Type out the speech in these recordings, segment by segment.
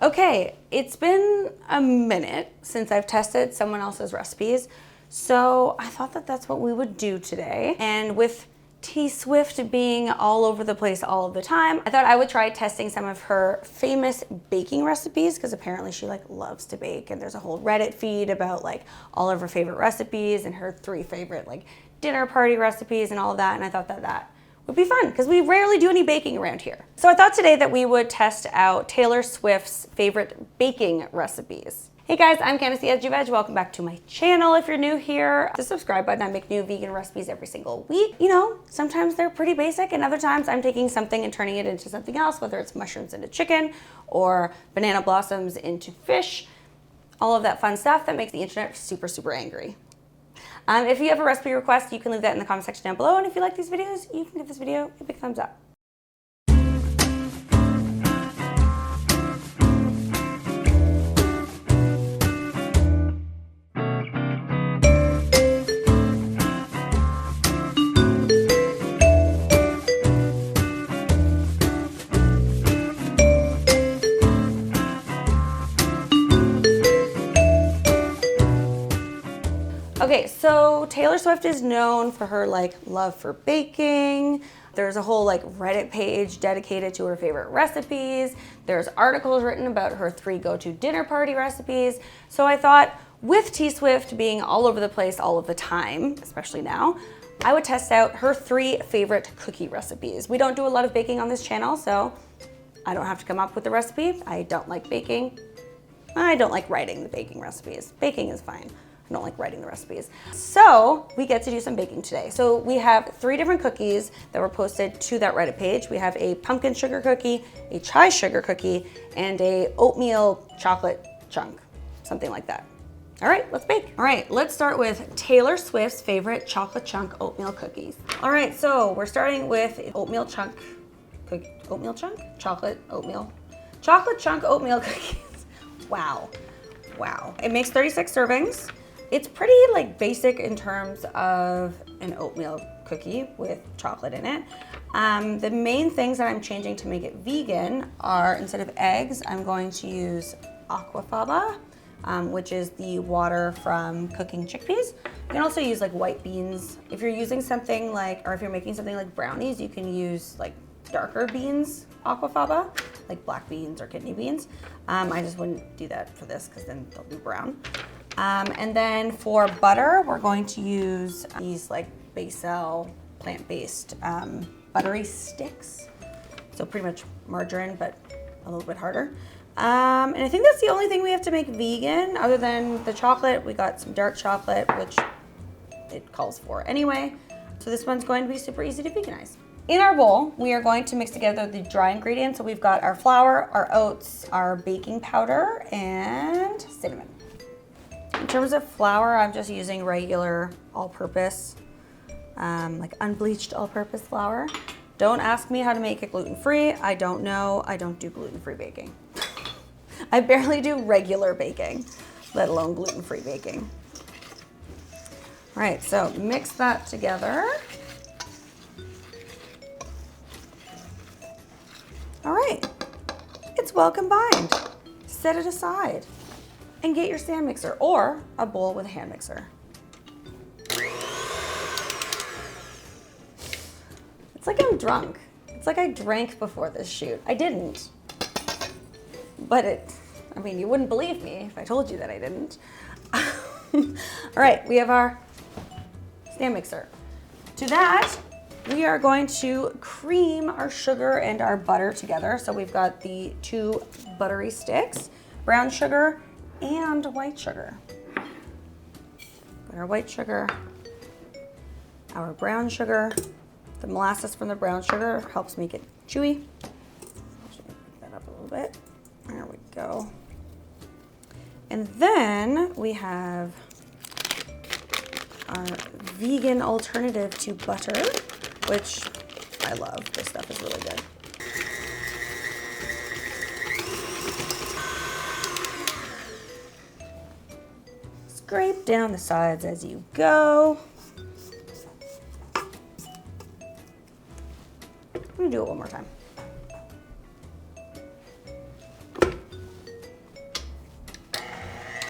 Okay, it's been a minute since I've tested someone else's recipes, so I thought that that's what we would do today. And with T Swift being all over the place all of the time, I thought I would try testing some of her famous baking recipes, because apparently she loves to bake, and there's a whole Reddit feed about all of her favorite recipes and her 3 favorite dinner party recipes and all of that. And I thought that that would be fun because we rarely do any baking around here. So I thought today that we would test out Taylor Swift's favorite baking recipes. Hey guys, I'm Candace the EdgyVeg. Welcome back to my channel. If you're new here, hit the subscribe button. I make new vegan recipes every single week. You know, sometimes they're pretty basic and other times I'm taking something and turning it into something else, whether it's mushrooms into chicken or banana blossoms into fish. All of that fun stuff that makes the internet super, super angry. If you have a recipe request, you can leave that in the comment section down below. And if you like these videos, you can give this video a big thumbs up. Okay, so Taylor Swift is known for her love for baking. There's a whole Reddit page dedicated to her favorite recipes. There's articles written about her 3 go-to dinner party recipes. So I thought with T Swift being all over the place all of the time, especially now, I would test out her 3 favorite cookie recipes. We don't do a lot of baking on this channel, so I don't have to come up with the recipe. I don't like baking. I don't like writing the baking recipes. Baking is fine. I don't like writing the recipes. So we get to do some baking today. So we have 3 different cookies that were posted to that Reddit page. We have a pumpkin sugar cookie, a chai sugar cookie, and a oatmeal chocolate chunk, something like that. All right, let's bake. All right, let's start with Taylor Swift's favorite chocolate chunk oatmeal cookies. All right, so we're starting with oatmeal chunk cookie, chocolate chunk oatmeal cookies. Wow. It makes 36 servings. It's pretty basic in terms of an oatmeal cookie with chocolate in it. The main things that I'm changing to make it vegan are, instead of eggs, I'm going to use aquafaba, which is the water from cooking chickpeas. You can also use white beans. If you're using something or if you're making something like brownies, you can use darker beans aquafaba, like black beans or kidney beans. I just wouldn't do that for this because then they'll be brown. And then for butter, we're going to use these Basil plant-based buttery sticks. So pretty much margarine, but a little bit harder. And I think that's the only thing we have to make vegan other than the chocolate. We got some dark chocolate, which it calls for anyway. So this one's going to be super easy to veganize. In our bowl, we are going to mix together the dry ingredients. So we've got our flour, our oats, our baking powder, and cinnamon. In terms of flour, I'm just using regular all-purpose, unbleached all-purpose flour. Don't ask me how to make it gluten-free. I don't know. I don't do gluten-free baking. I barely do regular baking, let alone gluten-free baking. All right, so mix that together. All right, it's well combined. Set it aside and get your stand mixer or a bowl with a hand mixer. It's like I'm drunk. It's like I drank before this shoot. I didn't, but you wouldn't believe me if I told you that I didn't. All right, we have our stand mixer. To that, we are going to cream our sugar and our butter together. So we've got the 2 buttery sticks, brown sugar and white sugar. Put our white sugar, our brown sugar. The molasses from the brown sugar helps make it chewy. Actually, pick that up a little bit. There we go. And then we have our vegan alternative to butter, which I love. This stuff is really good. Scrape down the sides as you go. I'm gonna do it one more time.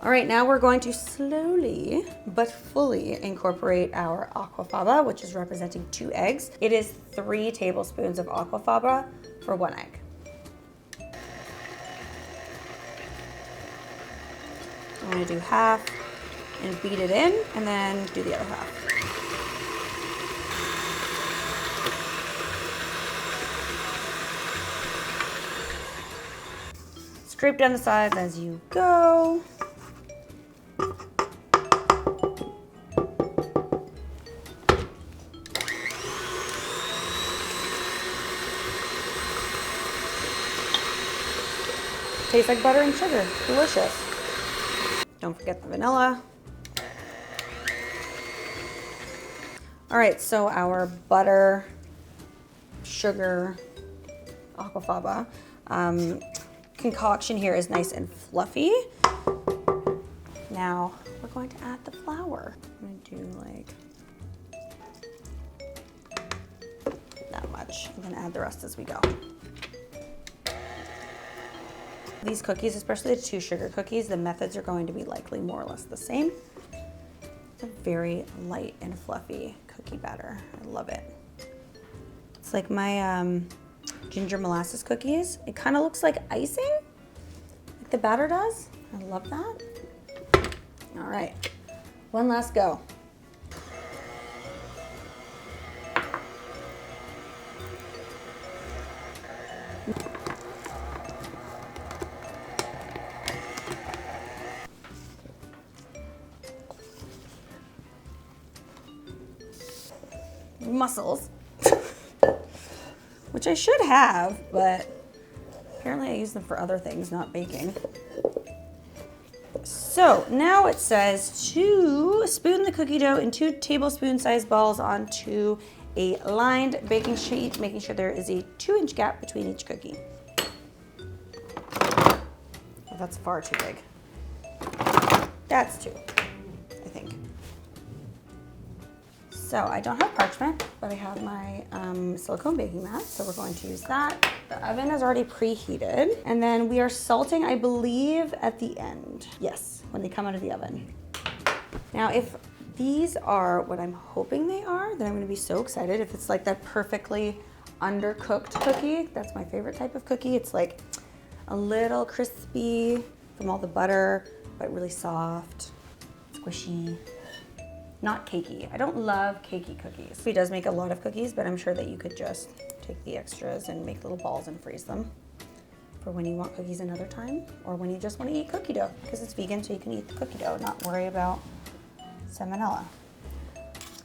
All right, now we're going to slowly but fully incorporate our aquafaba, which is representing 2 eggs. It is 3 tablespoons of aquafaba for 1 egg. I'm gonna do half and beat it in, and then do the other half. Scrape down the sides as you go. Tastes like butter and sugar, delicious. Don't forget the vanilla. All right, so our butter, sugar, aquafaba concoction here is nice and fluffy. Now we're going to add the flour. I'm gonna do like that much. I'm gonna add the rest as we go. These cookies, especially the 2 sugar cookies, the methods are going to be likely more or less the same. It's a very light and fluffy cookie batter. I love it. It's like my ginger molasses cookies. It kind of looks like icing, like the batter does. I love that. All right, one last go. Mussels, which I should have, but apparently I use them for other things, not baking. So now it says to spoon the cookie dough in 2 tablespoon sized balls onto a lined baking sheet, making sure there is a 2-inch gap between each cookie. Oh, that's far too big. That's 2, I think. So I don't have parchment, but I have my silicone baking mat, so we're going to use that. The oven is already preheated, and then we are salting, I believe, at the end. Yes, when they come out of the oven. Now, if these are what I'm hoping they are, then I'm gonna be so excited. If it's like that perfectly undercooked cookie, that's my favorite type of cookie. It's like a little crispy from all the butter, but really soft, squishy. Not cakey. I don't love cakey cookies. He does make a lot of cookies, but I'm sure that you could just take the extras and make little balls and freeze them for when you want cookies another time, or when you just want to eat cookie dough, because it's vegan, so you can eat the cookie dough, not worry about salmonella.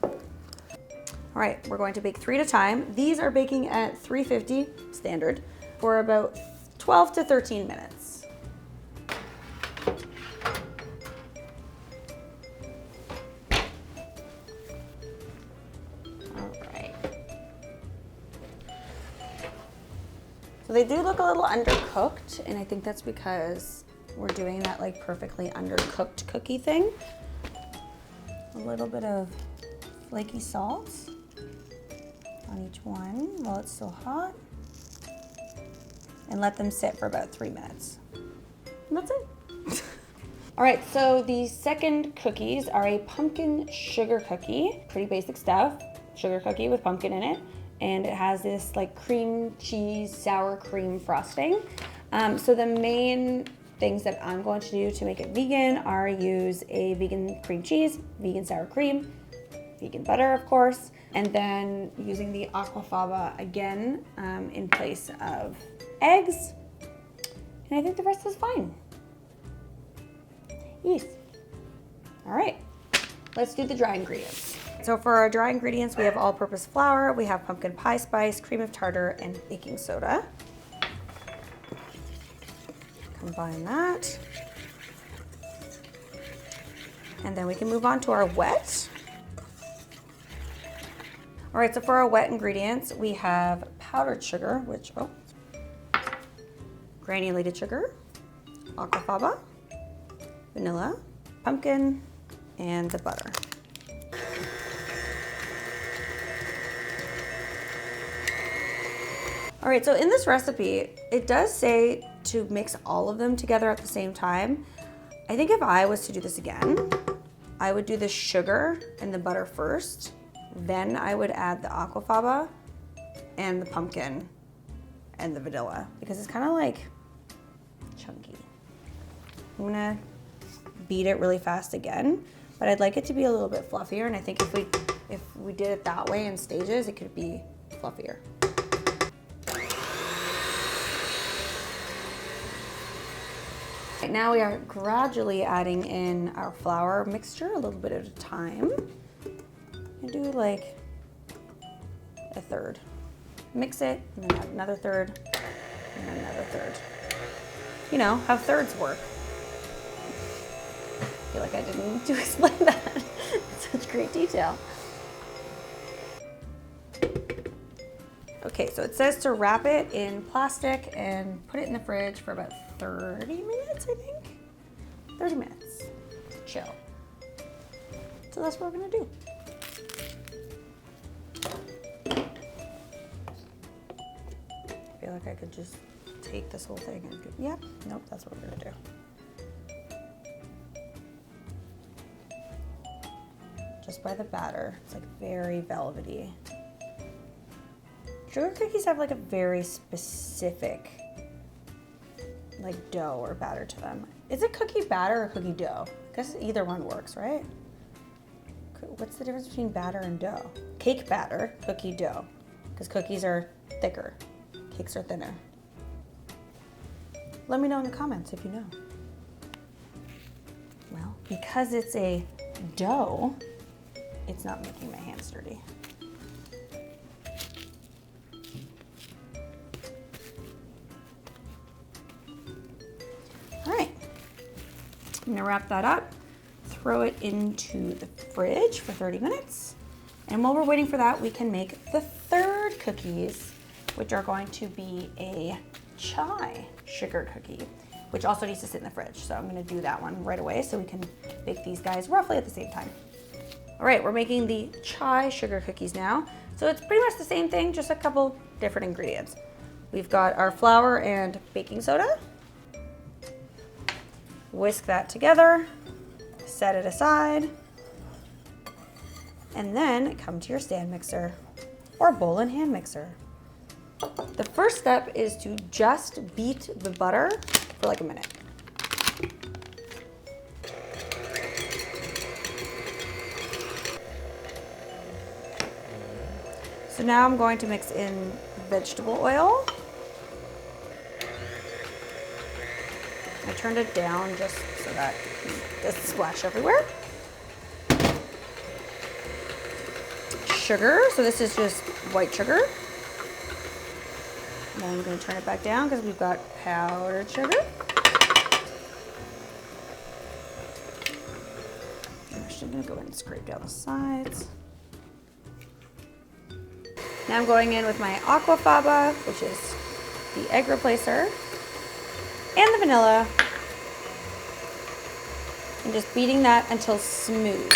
All right, we're going to bake 3 at a time. These are baking at 350 standard for about 12 to 13 minutes. So they do look a little undercooked, and I think that's because we're doing that like perfectly undercooked cookie thing. A little bit of flaky salt on each one while it's still hot. And let them sit for about 3 minutes. And that's it. All right, so the second cookies are a pumpkin sugar cookie. Pretty basic stuff. Sugar cookie with pumpkin in it. And it has this like cream cheese sour cream frosting. So the main things that I'm going to do to make it vegan are use a vegan cream cheese, vegan sour cream, vegan butter, of course, and then using the aquafaba again in place of eggs. And I think the rest is fine. Yes. All right, let's do the dry ingredients. So for our dry ingredients, we have all-purpose flour, we have pumpkin pie spice, cream of tartar, and baking soda. Combine that. And then we can move on to our wet. All right, so for our wet ingredients, we have powdered sugar, which, granulated sugar, aquafaba, vanilla, pumpkin, and the butter. All right, so in this recipe, it does say to mix all of them together at the same time. I think if I was to do this again, I would do the sugar and the butter first. Then I would add the aquafaba and the pumpkin and the vanilla because it's kind of like chunky. I'm gonna beat it really fast again, but I'd like it to be a little bit fluffier, and I think if we did it that way in stages, it could be fluffier. Right now we are gradually adding in our flour mixture a little bit at a time. And do like a third. Mix it, and then add another third, and then another third. You know, how thirds work. I feel like I didn't need to explain that in such great detail. Okay, so it says to wrap it in plastic and put it in the fridge for about 30 minutes, I think. 30 minutes. Chill. So that's what we're gonna do. I feel like I could just take this whole thing and go, yep, nope, that's what we're gonna do. Just by the batter, it's like very velvety. Sugar cookies have like a very specific like dough or batter to them. Is it cookie batter or cookie dough? I guess either one works, right? What's the difference between batter and dough? Cake batter, cookie dough, because cookies are thicker, cakes are thinner. Let me know in the comments if you know. Well, because it's a dough, it's not making my hands dirty. All right, I'm gonna wrap that up, throw it into the fridge for 30 minutes. And while we're waiting for that, we can make the third cookies, which are going to be a chai sugar cookie, which also needs to sit in the fridge. So I'm gonna do that one right away so we can bake these guys roughly at the same time. All right, we're making the chai sugar cookies now. So it's pretty much the same thing, just a couple different ingredients. We've got our flour and baking soda. Whisk that together, set it aside, and then come to your stand mixer or bowl and hand mixer. The first step is to just beat the butter for like a minute. So now I'm going to mix in vegetable oil. I turned it down just so that it doesn't splash everywhere. Sugar, so this is just white sugar. And then I'm going to turn it back down because we've got powdered sugar. I'm actually going to go ahead and scrape down the sides. Now I'm going in with my aquafaba, which is the egg replacer, and the vanilla, and just beating that until smooth.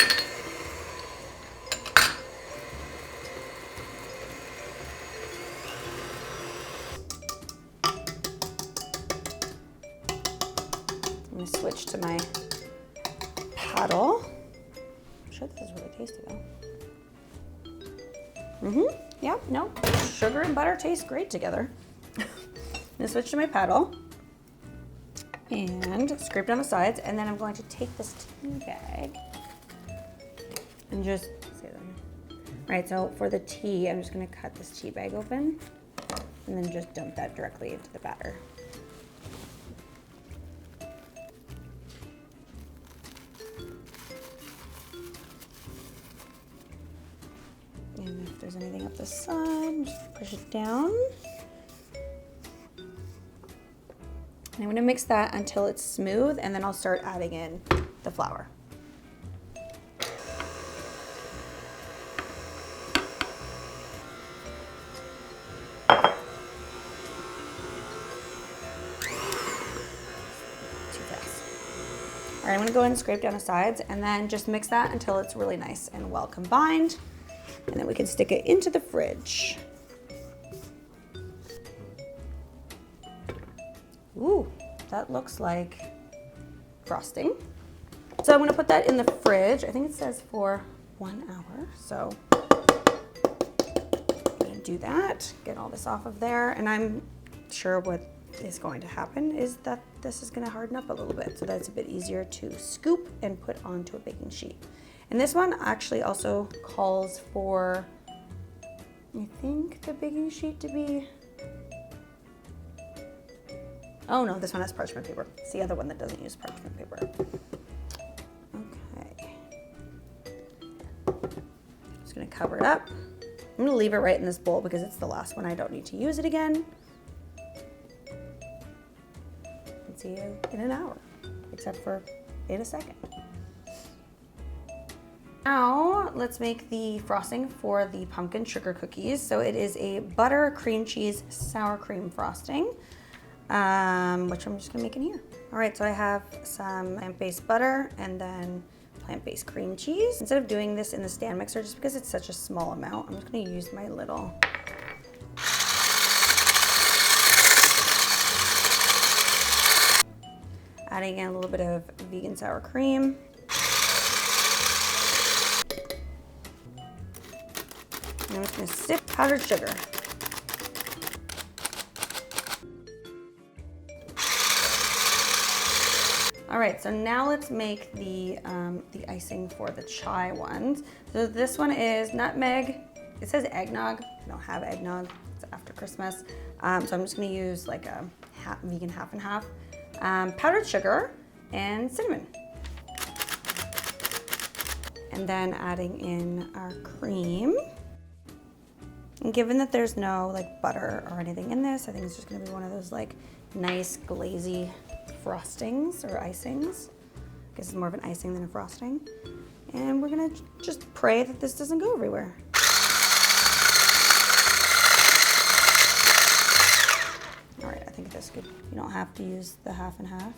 I'm gonna switch to my paddle. I'm sure this is really tasty though. Yeah, no, sugar and butter taste great together. I'm gonna switch to my paddle and scrape down the sides, and then I'm going to take this tea bag and just, right, so for the tea, I'm just gonna cut this tea bag open and then just dump that directly into the batter. And if there's anything up the side, just push it down. And I'm gonna mix that until it's smooth, and then I'll start adding in the flour. Too fast. All right, I'm gonna go ahead and scrape down the sides, and then just mix that until it's really nice and well combined. And then we can stick it into the fridge. Ooh, that looks like frosting. So I'm gonna put that in the fridge. I think it says for 1 hour. So I'm gonna do that, get all this off of there. And I'm sure what is going to happen is that this is gonna harden up a little bit so that it's a bit easier to scoop and put onto a baking sheet. And this one actually also calls for, I think, the baking sheet to be, oh no, this one has parchment paper. It's the other one that doesn't use parchment paper. Okay. Just gonna cover it up. I'm gonna leave it right in this bowl because it's the last one. I don't need to use it again. And see you in an hour, except for in a second. Now, let's make the frosting for the pumpkin sugar cookies. So it is a butter, cream cheese, sour cream frosting, which I'm just gonna make in here. All right, so I have some plant-based butter and then plant-based cream cheese. Instead of doing this in the stand mixer, just because it's such a small amount, I'm just gonna use my little adding in a little bit of vegan sour cream. And I'm just gonna sip powdered sugar. All right, so now let's make the icing for the chai ones. So this one is nutmeg. It says eggnog. I don't have eggnog. It's after Christmas. So I'm just gonna use like a vegan half and half. Powdered sugar and cinnamon. And then adding in our cream. And given that there's no like butter or anything in this, I think it's just gonna be one of those like nice glazy frostings or icings. I guess it's more of an icing than a frosting. And we're gonna just pray that this doesn't go everywhere. All right, I think that's good. You don't have to use the half and half.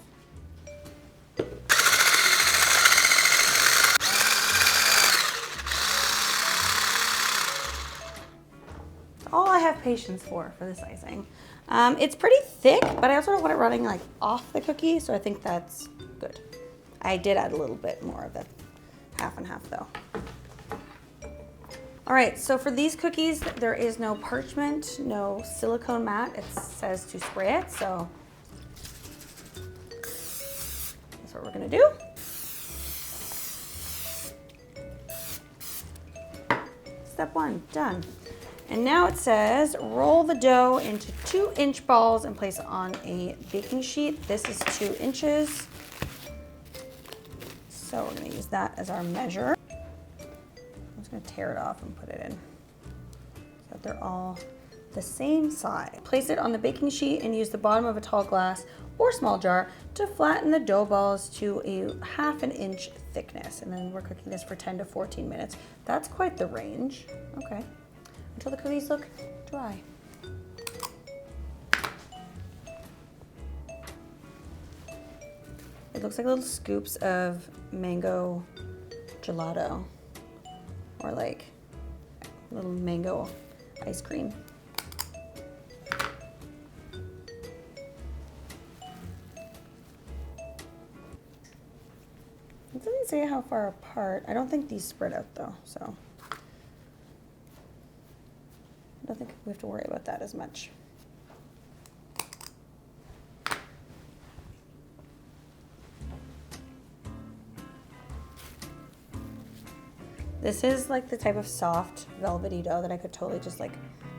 All I have patience for this icing. It's pretty thick, but I also don't want it running like off the cookie, so I think that's good. I did add a little bit more of the half and half though. All right, so for these cookies, there is no parchment, no silicone mat. It says to spray it, so that's what we're gonna do. Step one, done. And now it says, roll the dough into 2-inch balls and place it on a baking sheet. This is 2 inches. So we're gonna use that as our measure. I'm just gonna tear it off and put it in so that they're all the same size. Place it on the baking sheet and use the bottom of a tall glass or small jar to flatten the dough balls to a 1/2 inch thickness. And then we're cooking this for 10 to 14 minutes. That's quite the range. Okay. Until the cookies look dry. It looks like little scoops of mango gelato or like little mango ice cream. It doesn't say how far apart. I don't think these spread out though, so. I don't think we have to worry about that as much. This is like the type of soft, velvety dough that I could totally just like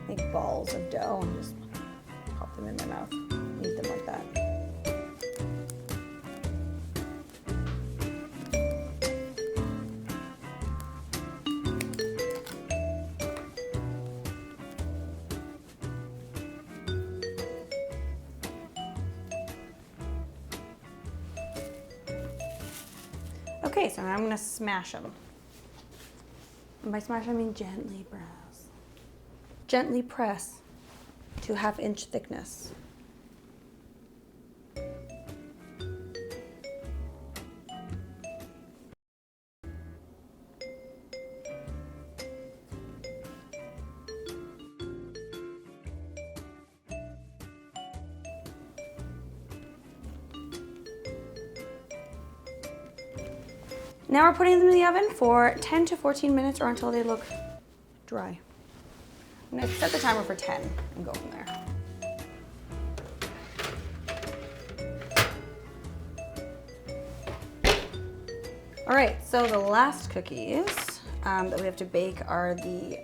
make balls of dough and just pop them in my mouth, eat them like that. Okay, so now I'm gonna smash them. And by smash, I mean gently press. Gently press to 1/2 inch thickness. Now we're putting them in the oven for 10 to 14 minutes or until they look dry. I'm gonna set the timer for 10 and go from there. All right, so the last cookies that we have to bake are the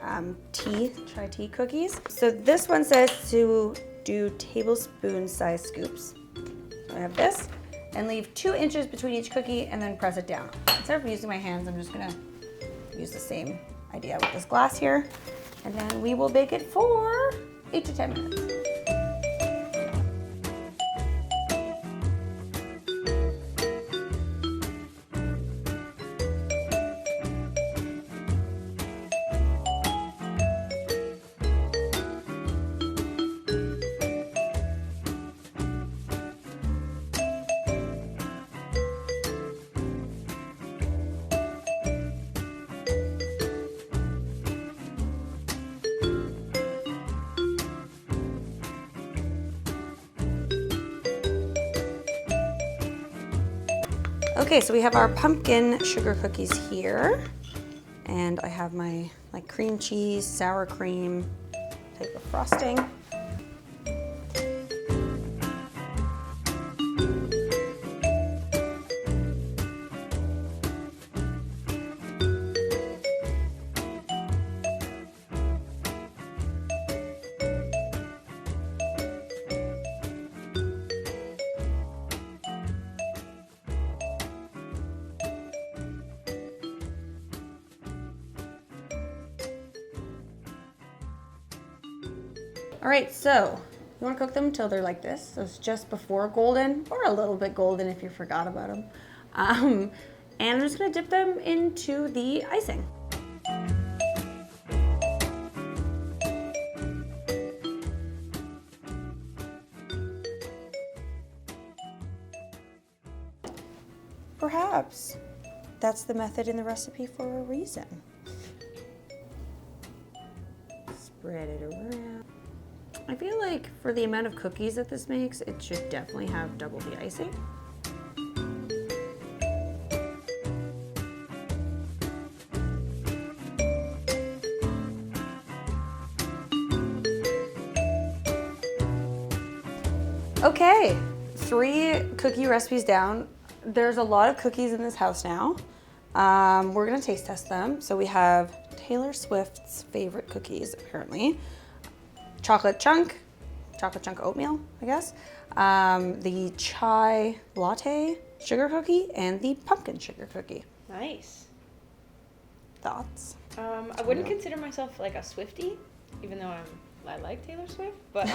chai tea cookies. So this one says to do tablespoon size scoops. So I have this, and leave 2 inches between each cookie and then press it down. Instead of using my hands, I'm just gonna use the same idea with this glass here. And then we will bake it for 8 to 10 minutes. Okay, so we have our pumpkin sugar cookies here, and I have my like cream cheese, sour cream type of frosting. All right, so you want to cook them until they're like this. So it's just before golden, or a little bit golden if you forgot about them. And I'm just gonna dip them into the icing. Perhaps that's the method in the recipe for a reason. Spread it around. I feel like for the amount of cookies that this makes, it should definitely have double the icing. Okay, 3 cookie recipes down. There's a lot of cookies in this house now. We're gonna taste test them. So we have Taylor Swift's favorite cookies, apparently. Chocolate chunk oatmeal, I guess. The chai latte sugar cookie and the pumpkin sugar cookie. Nice. Thoughts? I wouldn't consider myself like a Swiftie, even though I like Taylor Swift. But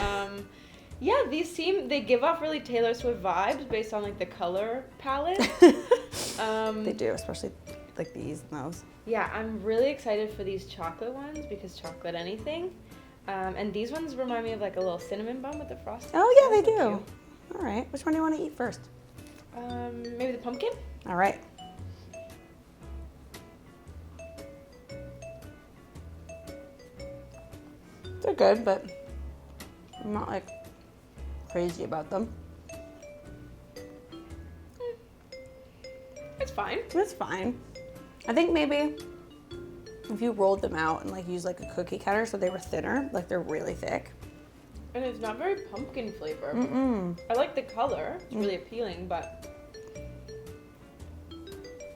yeah, they give off really Taylor Swift vibes based on like the color palette. They do, especially like these and those. Yeah, I'm really excited for these chocolate ones because chocolate anything. And these ones remind me of like a little cinnamon bun with the frosting. Oh yeah, they do. All right, which one do you want to eat first? Maybe the pumpkin? All right. They're good, but I'm not like crazy about them. It's fine. It's fine. I think maybe if you rolled them out and like used like a cookie cutter so they were thinner, like they're really thick. And it's not very pumpkin flavor. I like the color. It's really appealing, but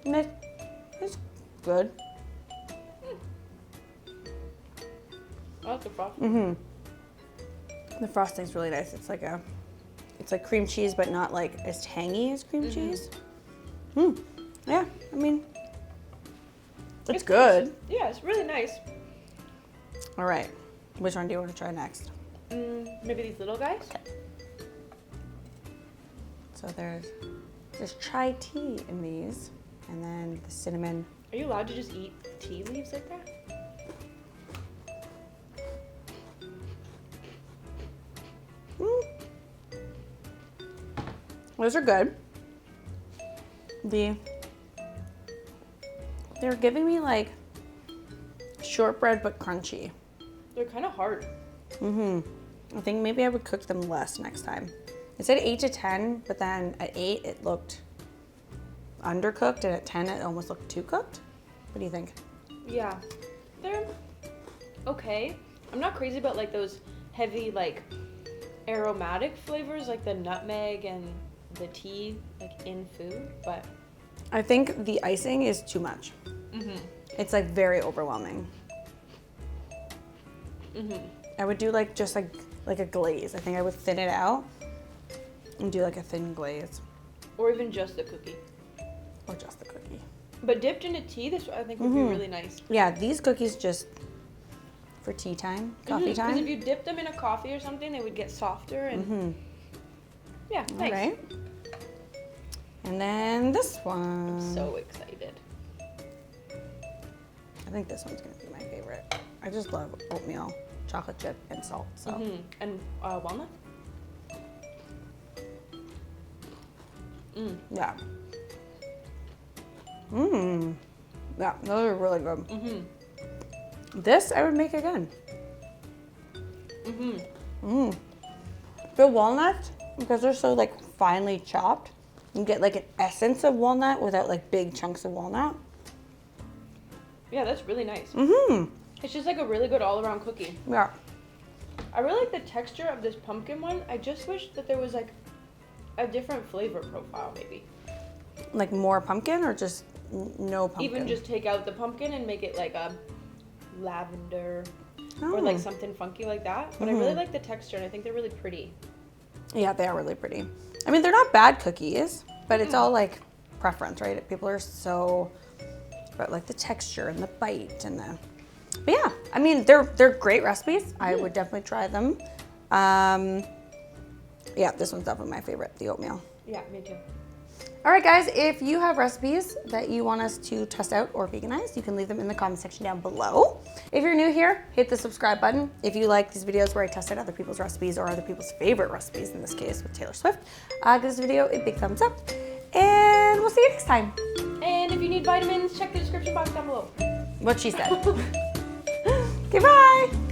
it's good. I like the frosting. The frosting's really nice. It's like cream cheese, but not like as tangy as cream cheese. Yeah, I mean, it's good. Nice. Yeah, it's really nice. All right, which one do you want to try next? Maybe these little guys? Okay. So there's chai tea in these, and then the cinnamon. Are you allowed to just eat tea leaves like that? Those are good. They're giving me like shortbread but crunchy. They're kind of hard. I think maybe I would cook them less next time. It said 8 to 10, but then at 8 it looked undercooked, and at 10 it almost looked too cooked. What do you think? Yeah, they're okay. I'm not crazy about like those heavy like aromatic flavors like the nutmeg and the tea like in food, but I think the icing is too much. It's like very overwhelming. I would do like just like a glaze. I think I would thin it out and do like a thin glaze. Or even just the cookie. Or just the cookie. But dipped in a tea, this I think would be really nice. Yeah, these cookies just for tea time, coffee time. Because if you dip them in a coffee or something, they would get softer and yeah, nice. All right. And then this one. I'm so excited. I think this one's gonna be my favorite. I just love oatmeal, chocolate chip, and salt. So. And walnut? Yeah. Yeah, those are really good. This I would make again. The walnuts, because they're so like finely chopped, you get like an essence of walnut without like big chunks of walnut. Yeah, that's really nice. It's just like a really good all-around cookie. Yeah. I really like the texture of this pumpkin one. I just wish that there was like a different flavor profile maybe. Like more pumpkin or just no pumpkin? Even just take out the pumpkin and make it like a lavender or like something funky like that. But I really like the texture and I think they're really pretty. Yeah, they are really pretty. I mean, they're not bad cookies, but it's all like preference, right? People are so about like the texture and the bite and the. But yeah, I mean, they're great recipes. I would definitely try them. Yeah, this one's definitely my favorite, the oatmeal. Yeah, me too. All right, guys, if you have recipes that you want us to test out or veganize, you can leave them in the comment section down below. If you're new here, hit the subscribe button. If you like these videos where I test out other people's recipes or other people's favorite recipes, in this case with Taylor Swift, give this video a big thumbs up. And we'll see you next time. And if you need vitamins, check the description box down below. What she said. Okay, bye.